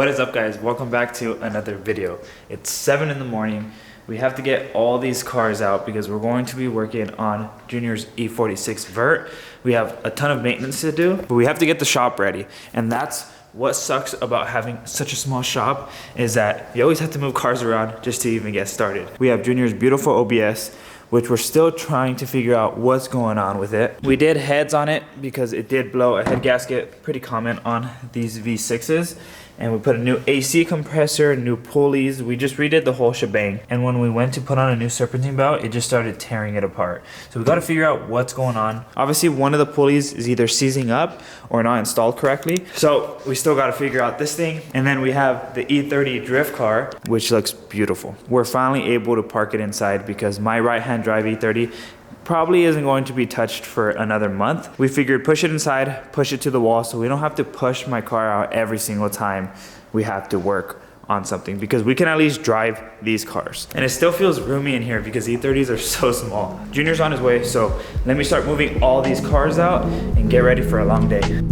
What is up, guys? Welcome back to another video. It's 7 in the morning. We have to get all these cars out because we're going to be working on Junior's E46 Vert. We have a ton of maintenance to do, but we have to get the shop ready. And that's what sucks about having such a small shop, is that you always have to move cars around just to even get started. We have Junior's beautiful OBS, which we're still trying to figure out what's going on with it. We did heads on it because it did blow a head gasket, pretty common on these V6s. And we put a new AC compressor, new pulleys. We just redid the whole shebang. And when we went to put on a new serpentine belt, it just started tearing it apart. So we gotta figure out what's going on. Obviously, one of the pulleys is either seizing up or not installed correctly. So we still gotta figure out this thing. And then we have the E30 drift car, which looks beautiful. We're finally able to park it inside because my right-hand drive E30 probably isn't going to be touched for another month. We figured push it inside, push it to the wall, so we don't have to push my car out every single time we have to work on something, because we can at least drive these cars. And it still feels roomy in here because E30s are so small. Junior's on his way, so let me start moving all these cars out and get ready for a long day.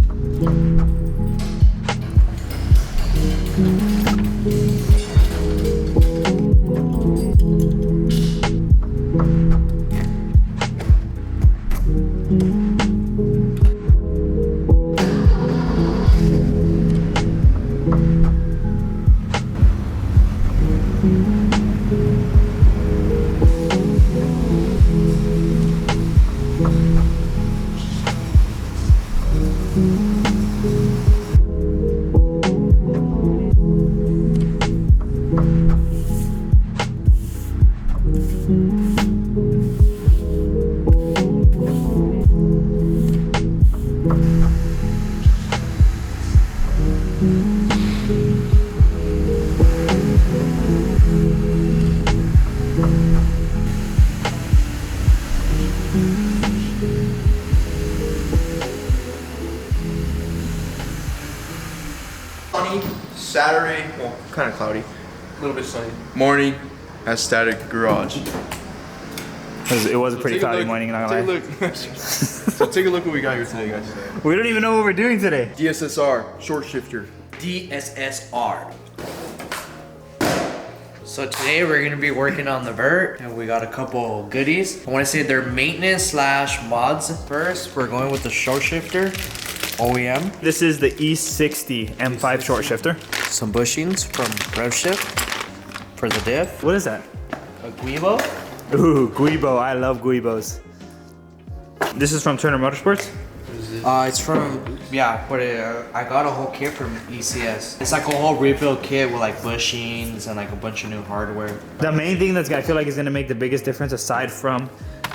Saturday, well, kind of cloudy, a little bit sunny. Morning at Static Garage. It was a pretty cloudy morning, not gonna lie. So take a look what we got here today, guys. We don't even know what we're doing today. DSSR, short shifter. DSSR. So today we're gonna be working on the Vert, and we got a couple goodies. I wanna say they're maintenance slash mods. First, we're going with the short shifter, OEM. This is the E60 M5 short shifter. Some bushings from RevShift for the diff. What is that? A Guibo. Ooh, Guibo. I love Guibos. This is from Turner Motorsports? It's from, yeah, but I got a whole kit from ECS. It's like a whole rebuild kit with like bushings and like a bunch of new hardware. The main thing I feel like is gonna make the biggest difference aside from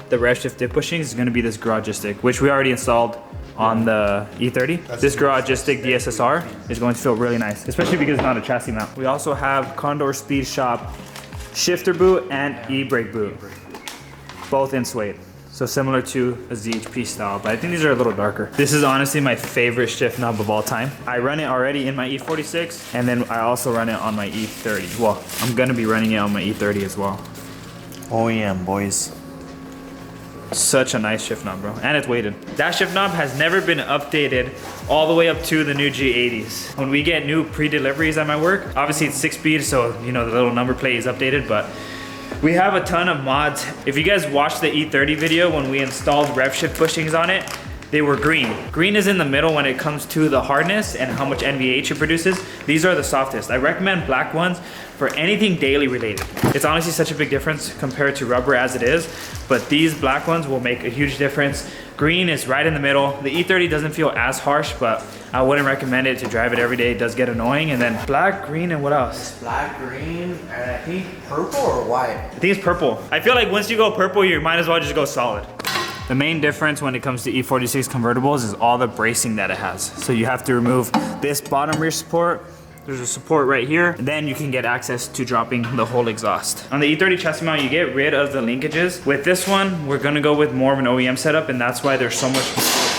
the RevShift dip bushings is gonna be this Garagistic, which we already installed on the E30. This Garagistic DSSR is going to feel really nice, especially because it's not a chassis mount. We also have Condor Speed Shop shifter boot and e-brake boot, both in suede. So similar to a ZHP style, but I think these are a little darker. This is honestly my favorite shift knob of all time. I run it already in my E46, and then I also run it on my E30. Well, I'm gonna be running it on my E30 as well. OEM, boys. Such a nice shift knob, bro, and it's weighted. That shift knob has never been updated all the way up to the new G80s. When we get new pre-deliveries at my work, obviously it's 6-speed, so you know the little number plate is updated, but we have a ton of mods. If you guys watched the E30 video when we installed RevShift bushings on it, they were green. Green is in the middle when it comes to the hardness and how much NVH it produces. These are the softest. I recommend black ones for anything daily related. It's honestly such a big difference compared to rubber as it is, but these black ones will make a huge difference. Green is right in the middle. The E30 doesn't feel as harsh, but I wouldn't recommend it to drive it every day. It does get annoying. And then black, green, and what else? Black, green, and I think purple or white? I think it's purple. I feel like once you go purple, you might as well just go solid. The main difference when it comes to E46 convertibles is all the bracing that it has. So you have to remove this bottom rear support. There's a support right here. Then you can get access to dropping the whole exhaust. On the E30 chassis mount, you get rid of the linkages. With this one, we're gonna go with more of an OEM setup, and that's why there's so much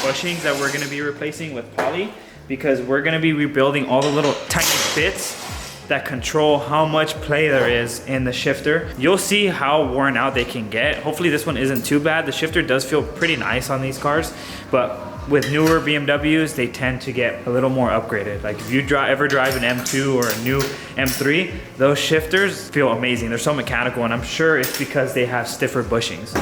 bushings that we're gonna be replacing with poly, because we're gonna be rebuilding all the little tiny bits that control how much play there is in the shifter. You'll see how worn out they can get. Hopefully this one isn't too bad. The shifter does feel pretty nice on these cars, but with newer BMWs, they tend to get a little more upgraded. Like if you ever drive an M2 or a new M3, those shifters feel amazing. They're so mechanical, and I'm sure it's because they have stiffer bushings.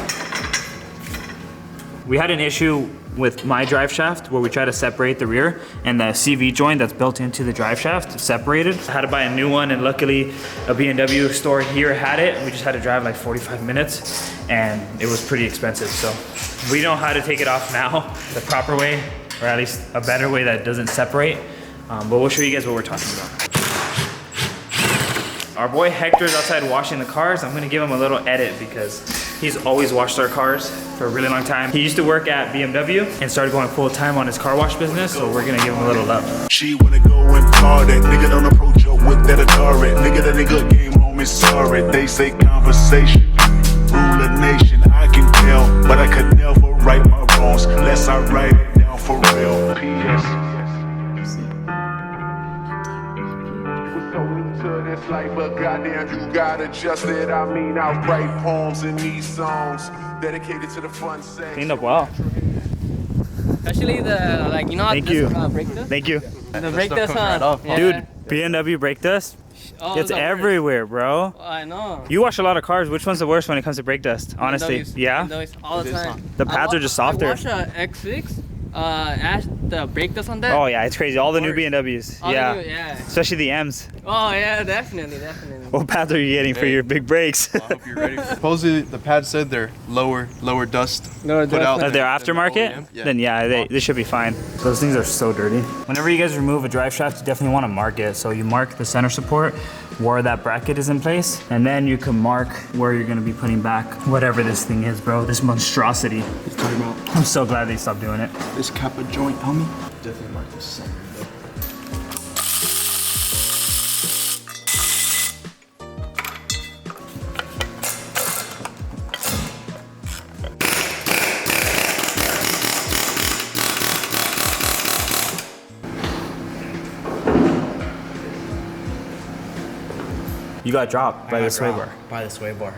We had an issue with my drive shaft where we tried to separate the rear, and the CV joint that's built into the drive shaft separated. I had to buy a new one, and luckily a BMW store here had it. We just had to drive like 45 minutes, and it was pretty expensive. So we know how to take it off now the proper way, or at least a better way that doesn't separate. But we'll show you guys what we're talking about. Our boy Hector's outside washing the cars. I'm gonna give him a little edit because he's always washed our cars for a really long time. He used to work at BMW and started going full time on his car wash business, so we're gonna give him a little love. She wanna go and call that nigga, don't approach her with that authority. Nigga, that nigga game home is sorry. They say conversation, rule a nation. I can tell, but I could never right my wrongs unless I write it down for real. P.S. This life, but goddamn, you got adjusted. I mean, I write poems in these songs dedicated to the fun sex. Cleaned up well. Especially the, like, you know, Thank you. brake dust? Thank you. The brake dust, huh? Yeah. Dude, BMW brake dust, Oh, it's the worst. everywhere, bro. Oh, I know. You wash a lot of cars. Which one's the worst when it comes to brake dust? Honestly, BMWs. yeah? BMWs all the time. The pads are just softer. I washed a X6, ash the brake dust on that. Oh yeah, it's crazy. All the new Worst. BMWs. All the Yeah. new- yeah. Especially the M's. Oh yeah, definitely. What pads are you getting for your big brakes? I hope you're ready. Supposedly the pad said they're lower dust. Lower put dust. out If they're than the aftermarket, OEM. Yeah. then yeah, they should be fine. Those things are so dirty. Whenever you guys remove a drive shaft, you definitely want to mark it. So you mark the center support where that bracket is in place, and then you can mark where you're gonna be putting back whatever this thing is, bro. This monstrosity. He's talking about I'm so glad they stopped doing it. this Kappa joint, homie. Definitely mark this center. You got dropped by the sway bar. By the sway bar.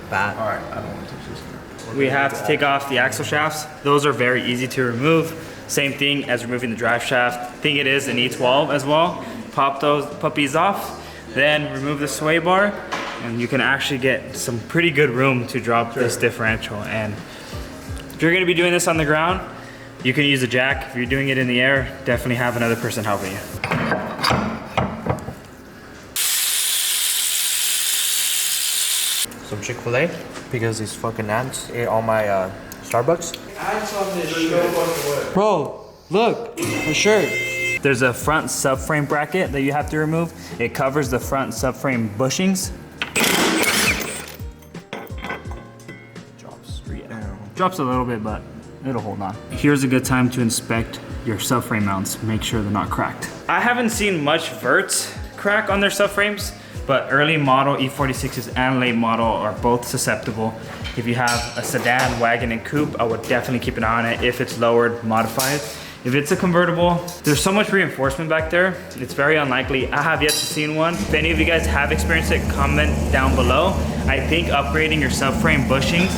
Bad. All right, I don't want to touch this. We have to take off the axle shafts. Those are very easy to remove. Same thing as removing the drive shaft. I think it is an E12 as well. Pop those puppies off, then remove the sway bar, and you can actually get some pretty good room to drop this differential. And if you're gonna be doing this on the ground, you can use a jack. If you're doing it in the air, definitely have another person helping you. Some Chick-fil-A because these fucking ants ate all my Starbucks. Bro, look, the shirt. There's a front subframe bracket that you have to remove. It covers the front subframe bushings. Drops a little bit, but it'll hold on. Here's a good time to inspect your subframe mounts. Make sure they're not cracked. I haven't seen much Verts crack on their subframes, but early model E46s and late model are both susceptible. If you have a sedan, wagon, and coupe, I would definitely keep an eye on it if it's lowered, modified. If it's a convertible, there's so much reinforcement back there, it's very unlikely. I have yet to see one. If any of you guys have experienced it, comment down below. I think upgrading your subframe bushings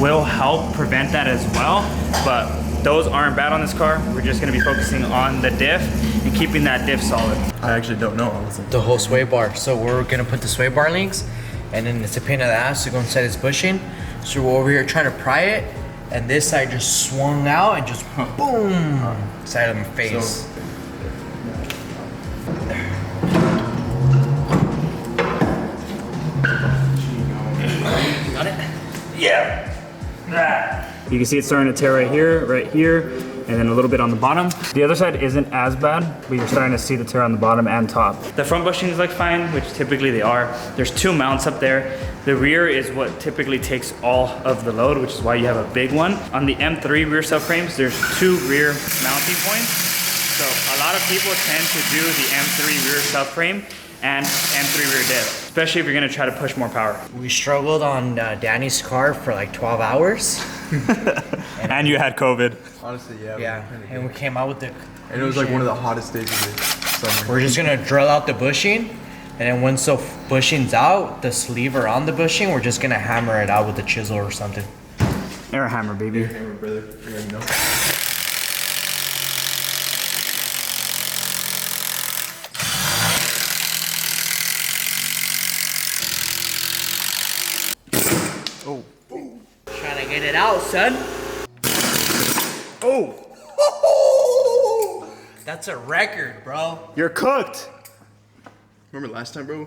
will help prevent that as well, but those aren't bad on this car. We're just gonna be focusing on the diff and keeping that diff solid. I actually don't know. The whole sway bar. So we're gonna put the sway bar links, and then it's a pain in the ass to go inside this bushing. So we're over here trying to pry it, and this side just swung out and just boom, side of my face. Got it? Yeah. You can see it's starting to tear right here, and then a little bit on the bottom. The other side isn't as bad, but you're starting to see the tear on the bottom and top. The front bushings look fine, which typically they are. There's two mounts up there. The rear is what typically takes all of the load, which is why you have a big one. On the M3 rear subframes, there's two rear mounting points. So a lot of people tend to do the M3 rear subframe and M3 rear diff, especially if you're gonna try to push more power. We struggled on Danny's car for like 12 hours. And you had COVID. Honestly, yeah. Yeah, and we came out with the. And it was like one of the hottest days of the summer. We're just gonna drill out the bushing, and then once the bushing's out, the sleeve around the bushing, we're just gonna hammer it out with a chisel or something. Air hammer, baby. Hammer, brother. You already know. Oh. Trying to get it out, son. Oh. That's a record, bro. You're cooked. Remember last time, bro?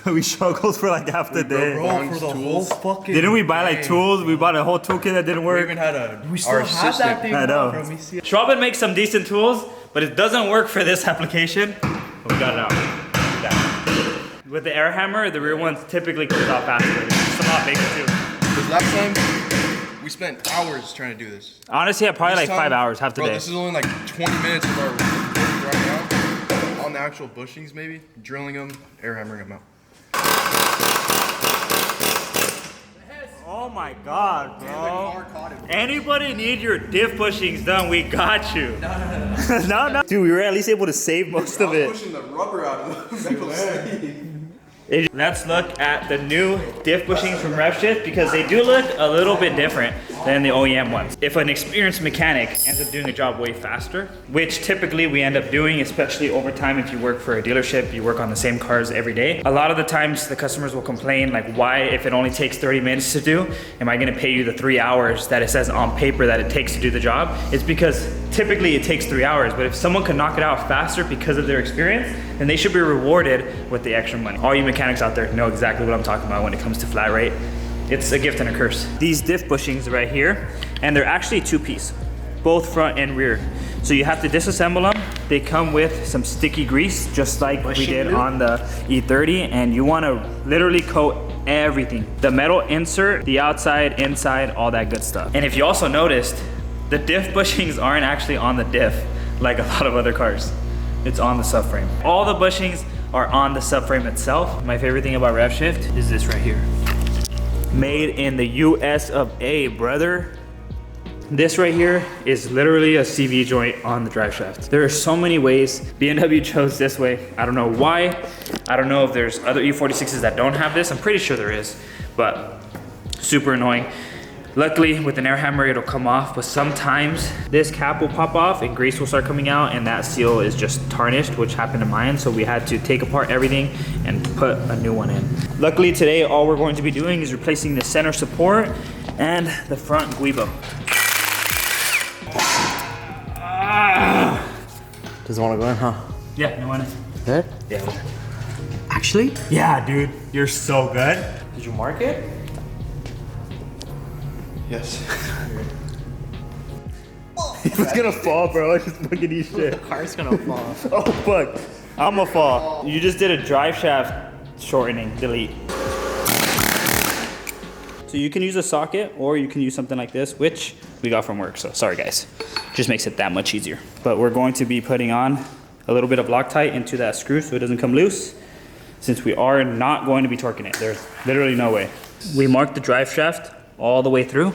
We struggled for like half the day. Bro, for the whole fucking Didn't we buy like day. tools? We bought a whole toolkit that didn't We work. even had a. We still have that thing. I know. Bro. We see it. Schwalben makes some decent tools, but it doesn't work for this application. But we got it out. Yeah. With the air hammer, the rear ones typically comes out faster. It's a lot bigger too. Because last time, we spent hours trying to do this. Honestly, I probably This like time- 5 hours half the bro, day. this is only like 20 minutes of our work right now. On the actual bushings, maybe. Drilling them, air hammering them out. Oh my god, bro. Anybody need your diff bushings done, we got you. No. Dude, we were at least able to save most of it. Pushing the rubber out of the metal sleeve. Let's look at the new diff bushings from RevShift because they do look a little bit different than the OEM ones. If an experienced mechanic ends up doing a job way faster, which typically we end up doing, especially over time if you work for a dealership, you work on the same cars every day. A lot of the times the customers will complain like, why, if it only takes 30 minutes to do, am I gonna pay you the 3 hours that it says on paper that it takes to do the job? It's because typically it takes 3 hours, but if someone can knock it out faster because of their experience, then they should be rewarded with the extra money. All you mechanics out there know exactly what I'm talking about when it comes to flat rate. It's a gift and a curse. These diff bushings right here, and they're actually 2-piece, both front and rear. So you have to disassemble them. They come with some sticky grease, just like we did on the E30, and you wanna literally coat everything. The metal insert, the outside, inside, all that good stuff. And if you also noticed, the diff bushings aren't actually on the diff like a lot of other cars. It's on the subframe. All the bushings are on the subframe itself. My favorite thing about RevShift is this right here. Made in the US of A, brother. This right here is literally a CV joint on the drive shaft. There are so many ways BMW chose this way. I don't know why. I don't know if there's other E46s that don't have this. I'm pretty sure there is, but super annoying. Luckily, with an air hammer, it'll come off, but sometimes this cap will pop off and grease will start coming out and that seal is just tarnished, which happened to mine. So we had to take apart everything and put a new one in. Luckily today, all we're going to be doing is replacing the center support and the front guibo. Doesn't want to go in, huh? Yeah, you want it? Good? Yeah. Actually? Yeah, dude, you're so good. Did you mark it? Yes. It's gonna fall, bro. I just fucking eat shit. The car's gonna fall. Oh, fuck. I'ma fall. You just did a drive shaft shortening, delete. So you can use a socket or you can use something like this, which we got from work, so sorry guys. Just makes it that much easier. But we're going to be putting on a little bit of Loctite into that screw so it doesn't come loose, since we are not going to be torquing it. There's literally no way. We marked the drive shaft all the way through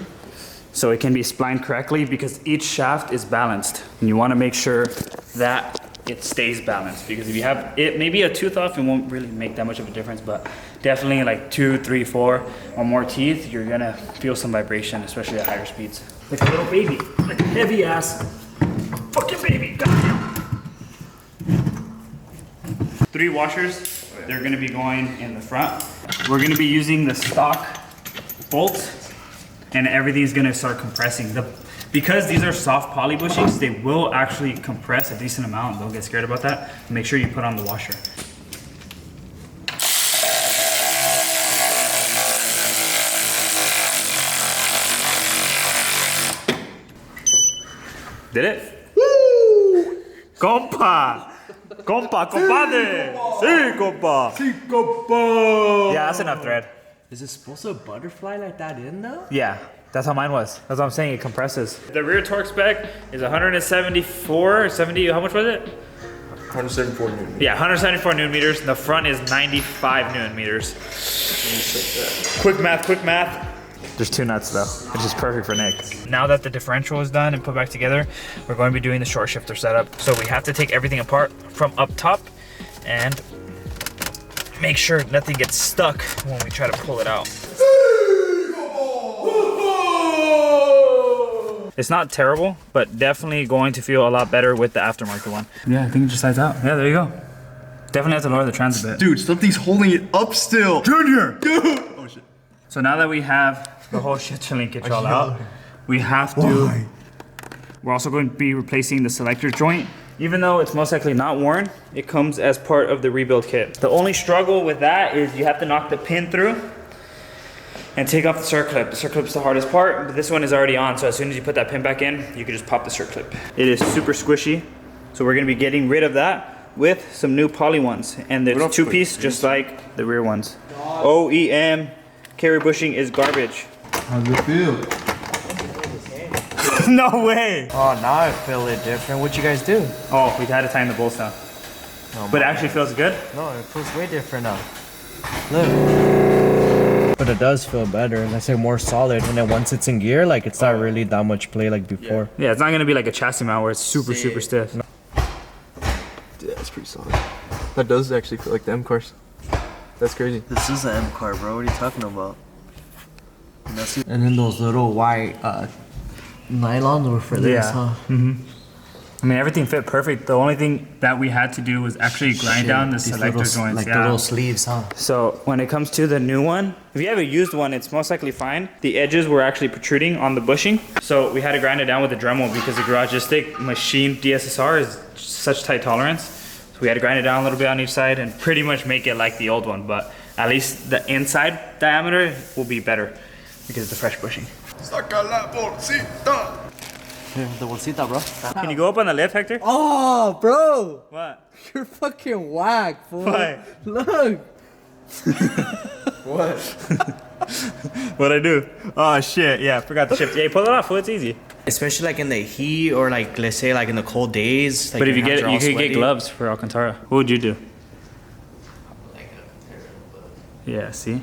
so it can be splined correctly because each shaft is balanced. And you wanna make sure that it stays balanced, because if you have it, maybe a tooth off, it won't really make that much of a difference, but definitely like 2, 3, 4 or more teeth, you're gonna feel some vibration, especially at higher speeds. Like a little baby, like a heavy ass fucking baby, goddamn. 3 washers, they're gonna be going in the front. We're gonna be using the stock bolts and everything's gonna start compressing. Because these are soft poly bushings, they will actually compress a decent amount. Don't get scared about that. Make sure you put on the washer. Did it? Woo! Compa! Compa, compadre! Sí, compa! Sí, compa! Yeah, that's enough thread. Is it supposed to butterfly like that in though? Yeah, that's how mine was. That's what I'm saying, it compresses. The rear torque spec is 174, 70, how much was it? 174 newton. Yeah, 174 newton meters. The front is 95 newton meters. Quick math. There's 2 nuts though, which is perfect for Nick. Now that the differential is done and put back together, we're going to be doing the short shifter setup. So we have to take everything apart from up top and make sure nothing gets stuck when we try to pull it out. It's not terrible, but definitely going to feel a lot better with the aftermarket one. Yeah, I think it just slides out. Yeah, there you go. Definitely have to lower the trans a bit. Dude, something's holding it up still. Junior! Dude! Oh shit. So now that we have the whole shit linkage all out, we have to... We're also going to be replacing the selector joint. Even though it's most likely not worn, it comes as part of the rebuild kit. The only struggle with that is you have to knock the pin through and take off the circlip. The circlip's the hardest part, but this one is already on, so as soon as you put that pin back in, you can just pop the circlip. It is super squishy, so we're gonna be getting rid of that with some new poly ones. And there's two-piece, just like the rear ones. OEM carry bushing is garbage. How's it feel? No way! Oh, now I feel it different. What you guys do? Oh, we had to tighten the bolts down. Oh, but it actually feels good? No, it feels way different now. Look. But it does feel better. Let's say more solid. And then once it's in gear, like it's not really that much play like before. Yeah, it's not gonna be like a chassis mount where it's super stiff. Yeah, that's pretty solid. That does actually feel like the M cars. That's crazy. This is an M car, bro. What are you talking about? And then those little white nylons were for this, huh? I mean, everything fit perfect. The only thing that we had to do was actually grind down the selector joints. Like the little sleeves, huh? So when it comes to the new one, if you have a used one, it's most likely fine. The edges were actually protruding on the bushing. So we had to grind it down with a Dremel because the Garagistic machine DSSR is such tight tolerance. So we had to grind it down a little bit on each side and pretty much make it like the old one. But at least the inside diameter will be better because of the fresh bushing. Saca la bolsita. Here, the bolsita, bro. Can you go up on the lift, Hector? Oh, bro! What? You're fucking whack, fool. Why? Look! What? What'd I do? Oh shit, yeah, forgot the shift. Yeah, pull it off, fool, it's easy. Especially like in the heat or like, let's say like in the cold days. Like But if you your get, hands you are could all get sweaty. gloves for Alcantara. What would you do? Yeah, see?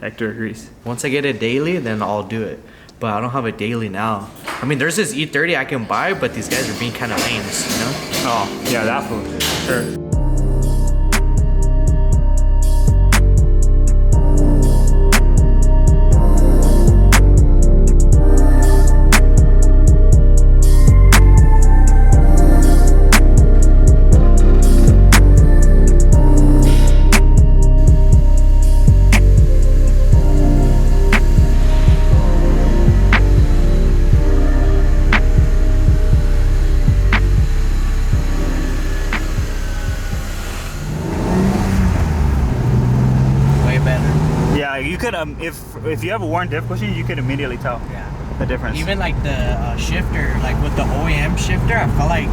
Hector agrees. Once I get it daily, then I'll do it. But I don't have it daily now. I mean, there's this E30 I can buy, but these guys are being kind of lames, you know? Oh, yeah, that fool. Sure. You could if you have a worn diff bushing, you could immediately tell the difference. Even like the shifter, like with the OEM shifter, I felt like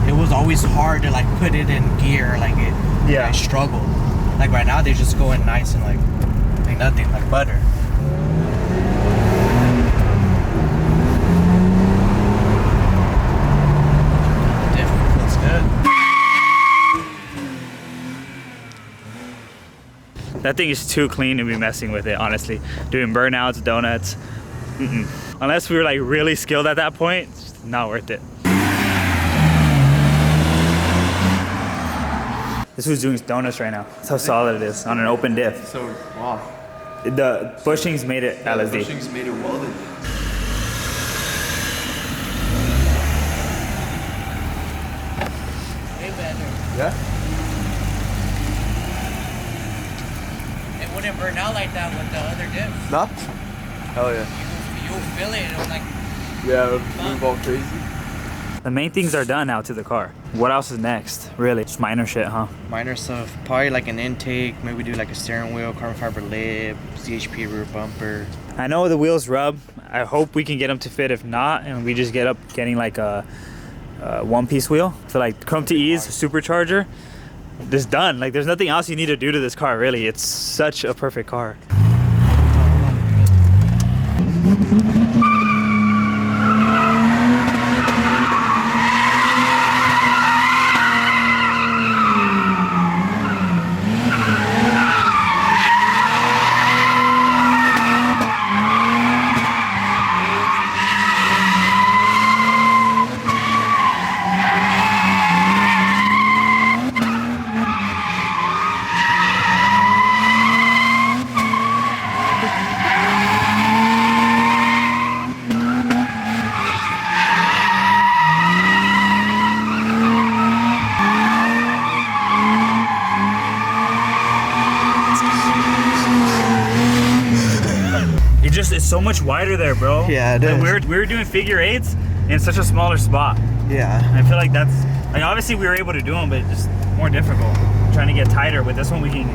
it was always hard to like put it in gear. Like I struggled. Like right now, they just go in nice and like nothing, like butter. The diff feels good. That thing is too clean to be messing with it, honestly. Doing burnouts, donuts, unless we were like really skilled at that point, it's not worth it. This was doing donuts right now. That's how solid it is on an open diff. So, wow. The bushings made it LSD. Bushings made it welded. Way better. Yeah? It wouldn't burn out like that with the other diff. Nah? Hell yeah. You'll feel it. It was like Yeah, it would move all crazy. The main things are done now to the car. What else is next? Really, just minor shit, huh? minor stuff. Probably like an intake. Maybe do like a steering wheel, carbon fiber lip, CHP rear bumper. I know the wheels rub. I hope we can get them to fit. If not, and we just get up getting like a one-piece wheel. So like Chrome to Ease supercharger. Just done. Like there's nothing else you need to do to this car, really. It's such a perfect car. so much wider there, bro. Yeah, it Like, is. we were doing figure eights in such a smaller spot. Yeah. I feel like that's, like, obviously we were able to do them, but just more difficult. Trying to get tighter. With this one, we can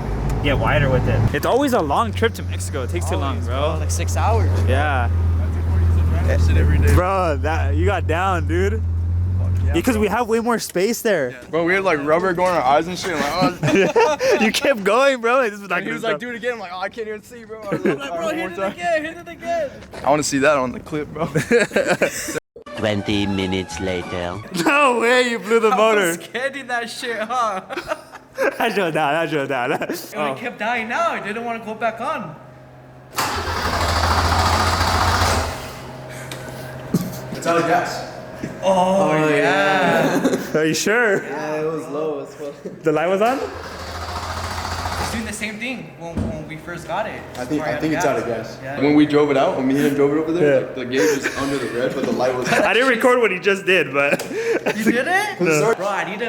get wider with it. It's always a long trip to Mexico. It takes too long, bro. Like 6 hours. Yeah. Every day. Bro, that you got down, dude. Because we have way more space there. Bro, we had like rubber going in our eyes and shit. I'm like, oh. You kept going, bro. Like, this was not He was gonna like, stop. do it again. I'm like, oh, I can't even see, bro. I was like, Bro, hit it again, hit it again. I want to see that on the clip, bro. 20 minutes later. No way, you blew the motor. Getting that shit, huh? I showed that. And we kept dying now. I didn't want to go back on. It's out of gas. Oh, yeah. Are you sure? Yeah, it was low as well. The light was on? It's doing the same thing when we first got it. I think it's out of gas. Yeah. When we drove it out, when me and him drove it over there, Yeah. like, the gauge was under the red, but the light was. I didn't record what he just did, but You did it? No. Bro, I need to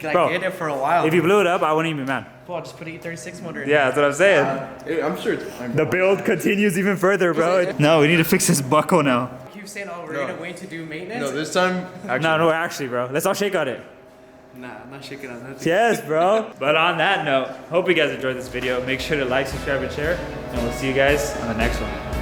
like Bro, get it for a while. if you blew it up, I wouldn't even be mad. Bro, just put an E36 motor in. Yeah, that's what I'm saying. I'm sure it's fine. The build continues even further, bro. No, we need to fix this buckle now. You keep saying, oh, we're No. gonna wait to do maintenance. No, this time. Actually, No, actually, bro. Let's all shake on it. Nah, I'm not shaking on that. Yes, bro. But on that note, hope you guys enjoyed this video. Make sure to like, subscribe, and share. And we'll see you guys on the next one.